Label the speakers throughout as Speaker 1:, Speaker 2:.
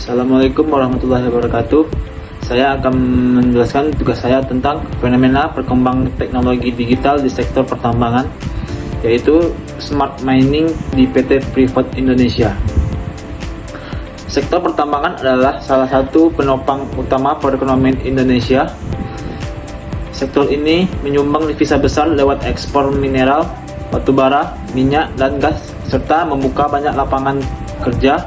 Speaker 1: Assalamualaikum warahmatullahi wabarakatuh. Saya akan menjelaskan tugas saya tentang fenomena perkembangan teknologi digital di sektor pertambangan, yaitu smart mining di PT Freeport Indonesia. Sektor pertambangan adalah salah satu penopang utama perekonomian Indonesia. Sektor ini menyumbang devisa besar lewat ekspor mineral, batubara, minyak, dan gas, serta membuka banyak lapangan kerja.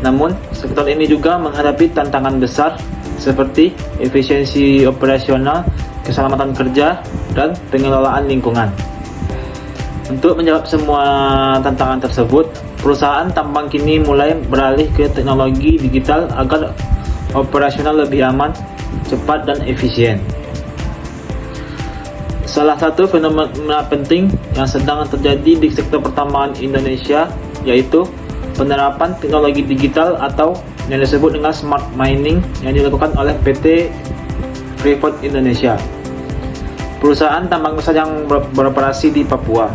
Speaker 1: Namun, sektor ini juga menghadapi tantangan besar seperti efisiensi operasional, keselamatan kerja, dan pengelolaan lingkungan. Untuk menjawab semua tantangan tersebut, perusahaan tambang kini mulai beralih ke teknologi digital agar operasional lebih aman, cepat, dan efisien. Salah satu fenomena penting yang sedang terjadi di sektor pertambangan Indonesia yaitu penerapan teknologi digital atau yang disebut dengan smart mining yang dilakukan oleh PT Freeport Indonesia, perusahaan tambang besar yang beroperasi di Papua.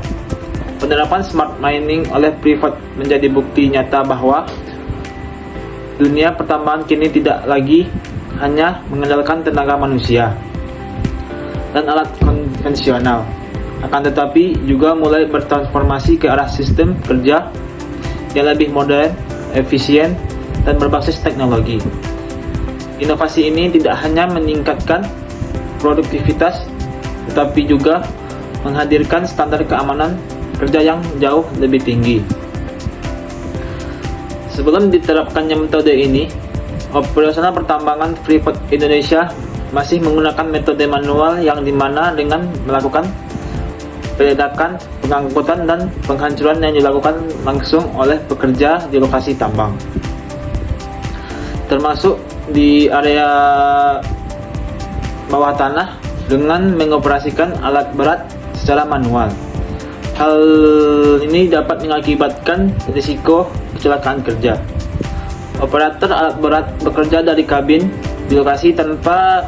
Speaker 1: Penerapan smart mining oleh Freeport menjadi bukti nyata bahwa dunia pertambangan kini tidak lagi hanya mengandalkan tenaga manusia dan alat konvensional, akan tetapi juga mulai bertransformasi ke arah sistem kerja yang lebih modern, efisien, dan berbasis teknologi. Inovasi ini tidak hanya meningkatkan produktivitas, tetapi juga menghadirkan standar keamanan kerja yang jauh lebih tinggi. Sebelum diterapkannya metode ini, operasional pertambangan Freeport Indonesia masih menggunakan metode manual yang dimana dengan melakukan peledakan, pengangkutan, dan penghancuran yang dilakukan langsung oleh pekerja di lokasi tambang, termasuk di area bawah tanah dengan mengoperasikan alat berat secara manual. Hal ini dapat mengakibatkan risiko kecelakaan kerja. Operator alat berat bekerja dari kabin di lokasi tanpa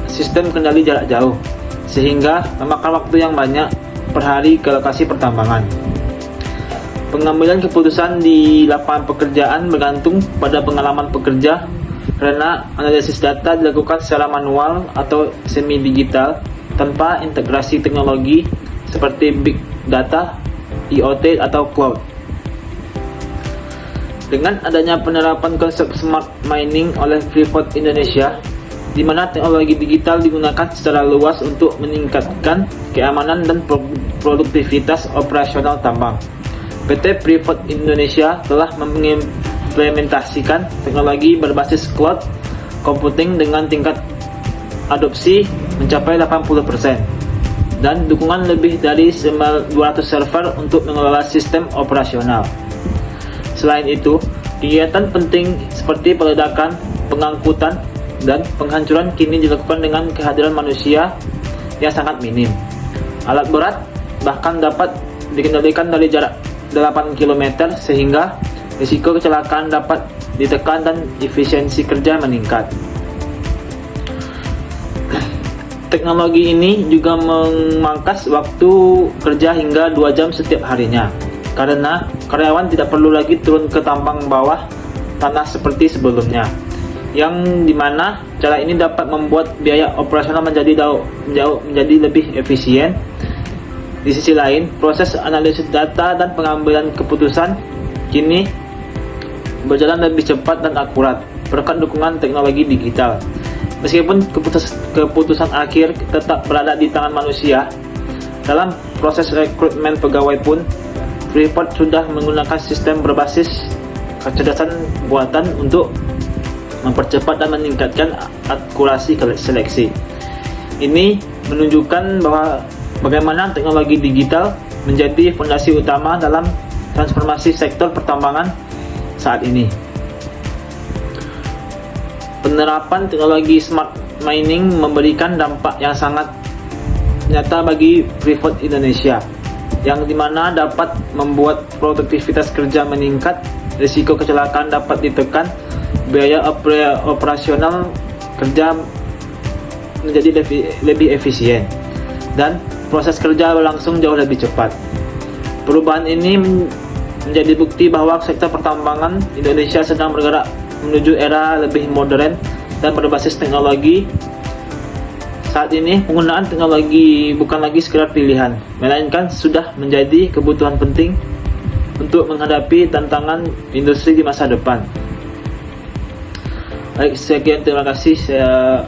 Speaker 1: sistem kendali jarak jauh, sehingga memakan waktu yang banyak per hari ke lokasi pertambangan. Pengambilan keputusan di lapangan pekerjaan bergantung pada pengalaman pekerja karena analisis data dilakukan secara manual atau semi-digital tanpa integrasi teknologi seperti big data, IoT, atau cloud. Dengan adanya penerapan konsep smart mining oleh Freeport Indonesia, di mana teknologi digital digunakan secara luas untuk meningkatkan keamanan dan produktivitas operasional tambang. PT Freeport Indonesia telah mengimplementasikan teknologi berbasis cloud computing dengan tingkat adopsi mencapai 80% dan dukungan lebih dari 200 server untuk mengelola sistem operasional. Selain itu, kegiatan penting seperti peledakan, pengangkutan, dan penghancuran kini dilakukan dengan kehadiran manusia yang sangat minim. Alat berat bahkan dapat dikendalikan dari jarak 8 km sehingga risiko kecelakaan dapat ditekan dan efisiensi kerja meningkat. Teknologi ini juga memangkas waktu kerja hingga 2 jam setiap harinya, karena karyawan tidak perlu lagi turun ke tambang bawah tanah seperti sebelumnya, yang dimana cara ini dapat membuat biaya operasional menjadi lebih efisien. Di sisi lain, proses analisis data dan pengambilan keputusan kini berjalan lebih cepat dan akurat berkat dukungan teknologi digital. Meskipun keputusan akhir tetap berada di tangan manusia, dalam proses rekrutmen pegawai pun Freeport sudah menggunakan sistem berbasis kecerdasan buatan untuk mempercepat dan meningkatkan akurasi seleksi. Ini menunjukkan bahwa bagaimana teknologi digital menjadi fondasi utama dalam transformasi sektor pertambangan saat ini. Penerapan teknologi smart mining memberikan dampak yang sangat nyata bagi Freeport Indonesia, yang dimana dapat membuat produktivitas kerja meningkat, risiko kecelakaan dapat ditekan, biaya operasional kerja menjadi lebih efisien, dan proses kerja berlangsung jauh lebih cepat. Perubahan ini menjadi bukti bahwa sektor pertambangan Indonesia sedang bergerak menuju era lebih modern dan berbasis teknologi. Saat ini penggunaan teknologi bukan lagi sekedar pilihan, melainkan sudah menjadi kebutuhan penting untuk menghadapi tantangan industri di masa depan. Baik, sekian, terima kasih. Saya